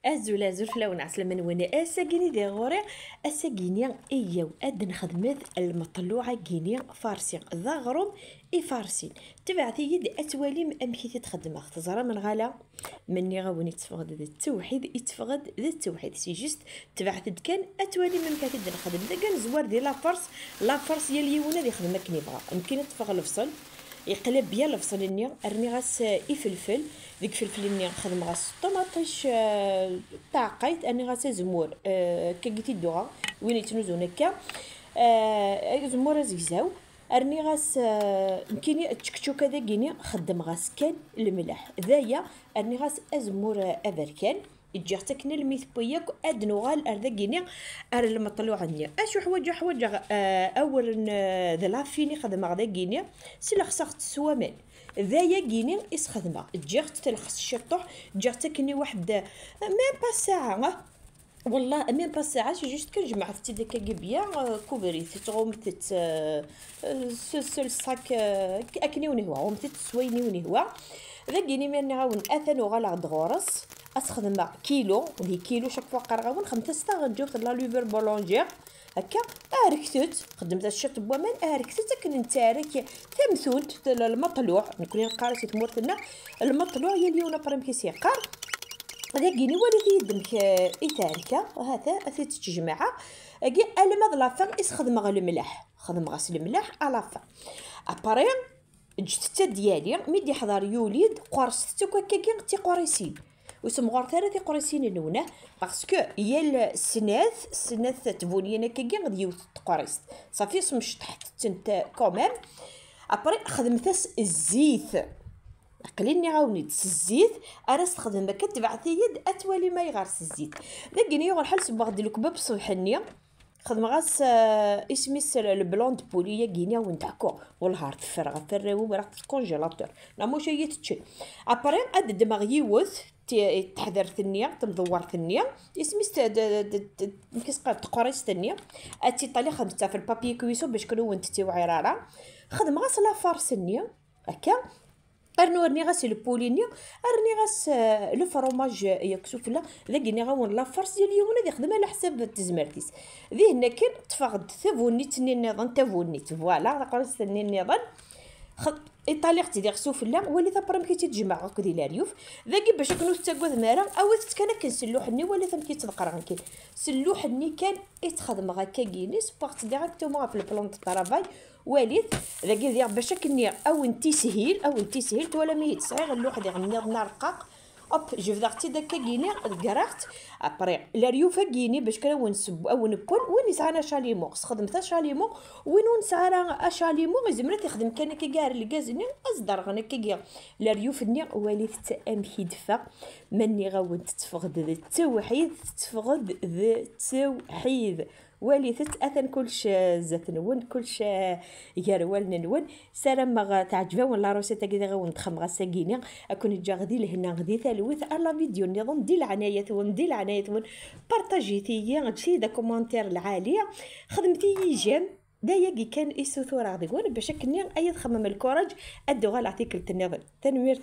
ازولا زرفلاون عسلامة نوانا اساكيني دي غوري اساكيني اياو اد نخدمت المطلوعة كيني فارسي ذا غروم اي فارسي تبعثي يد اتوالي امكي تخدم تزرى من غالا مني غاوني تفقد ذا التوحيد يتفقد ذا التوحيد سي جيست تبعث كان اتوالي من كاتي نخدم ذا كان زوار ديال لافرس يا اليونا دي خدمك نبغى يمكن تفقد الفصل يقلب بيا الفصل اني ارمي غاس يفلفل ديك الفلفل اني نخدم غاس طماطيش تعقيت اني غاس زمور كي دوغا وين يتنوزون هكا زمور زيزاو ارني غاس يمكن تشكشوكه داكيني خدم غاس كان الملح ذايا ارني غاس ازمور ابركان يجي تكني الميث بوياك ادنو غال ارداكيني ار المطلوع عندي اشو حوايج اول ذا لافيني خدم غداكيني سي لا خصها سوامان ذايا كيني يسخدمها جيت تلخص الشطوح جيت تكني واحد ميم با ساعه والله ميم با ساعه جوست كنجمع في داك كبيا كوبري تغوم سل صاك اكني ونهوا هم تسويني ونهوا ذا كيني من غاون اثن وغلا دغورس اسخدم كيلو ودي كيلو شاك فوا قرغون 5 غنجوف لا لوفر بولونجير هكا اركتت خدمت الشط بومان اركتت كنتارك ثمثوت المطلوع نكون نقارس تمورتنا المطلوع يا اليوم بريم كيسي قار هذا كيني وليدي يدمك ايتاركا وهذا اثيت تجمعها اجي المض لافان يسخدم غا الملح خدم غاس الملح الافا اباري جت ديالي ميدي حضر يوليد قرصت كاكي تي قريسين وسم غار ثلاثه قريسين نونه باسكو هي السناث تبونينا كاكي غادي يوث قريست صافي سمش تحت تنت كومام ابري خدمت الزيت قليلني عاوني الزيت انا استخدم كتبعثي يد اتوالي ما يغرس الزيت داكني يغ الحال صباغ ديال الكباب بصبحني خدم غاس اسميس البلوند بوليه كينيا وندعكو والهار تفرغ فراو راك الكونجيلاتور لا موش هي تتشي ابري اد دماغ يوث تحضر ثنيه تمضور ثنيه اسميس كيسقى تقريس ثنيه اتي طالي خدمتها في البابي كويسو باش كنون تي وعراره خدم غاس لا فارسنيه هكا ارني غاس البولينيا ارني غاس لو فروماج يكسوفلا ذاكني غاون لا فرس ديال اليوم هذه خدمه على حساب التزمرتيس ذي هنا كان تفقد ثبوني تني النظام تفوني فوالا قرص تني النظام ايطالي ديال سوفلا ولي ثبرم كي تجمع هكا ديال الريوف ذاكي باش كنو تاكود مارا او كان كنسلوحني ولا ثم كيتذكر غنكي سلوحني كان يتخدم غاكا كينيس بارت ديريكتومون في البلان دو طرافاي وليد ذاكي ديال باش كني او انتي سهيل ولا مي صغير اللوح ديال النار رقاق اوب جو فدارتي داكا كيني قرعت ابري لا ريوفا كيني باش كانو نسب او نكون وين سعنا شاليمو خدمت شاليمو وين سعنا شاليمو زمرا تخدم كان كيكار الغازني اصدر غنا كيكيا لا ريوفني وليت امشي دفا مني غاون تتفقد ذا التوحيد وليثت اثن كلش زات نون كلش يروال نون سلام ما تعجبوا ولا روسيتا كذا غون تخم غساكيني اكون جا غدي لهنا غدي ثالوث على فيديو نظام ديال العنايه بارطاجيتي غتشي دا كومونتير العاليه خدمتي يجام دايا كان يسوثور غادي باش كني اي تخمم الكوراج ادو غا الارتيكل تنوير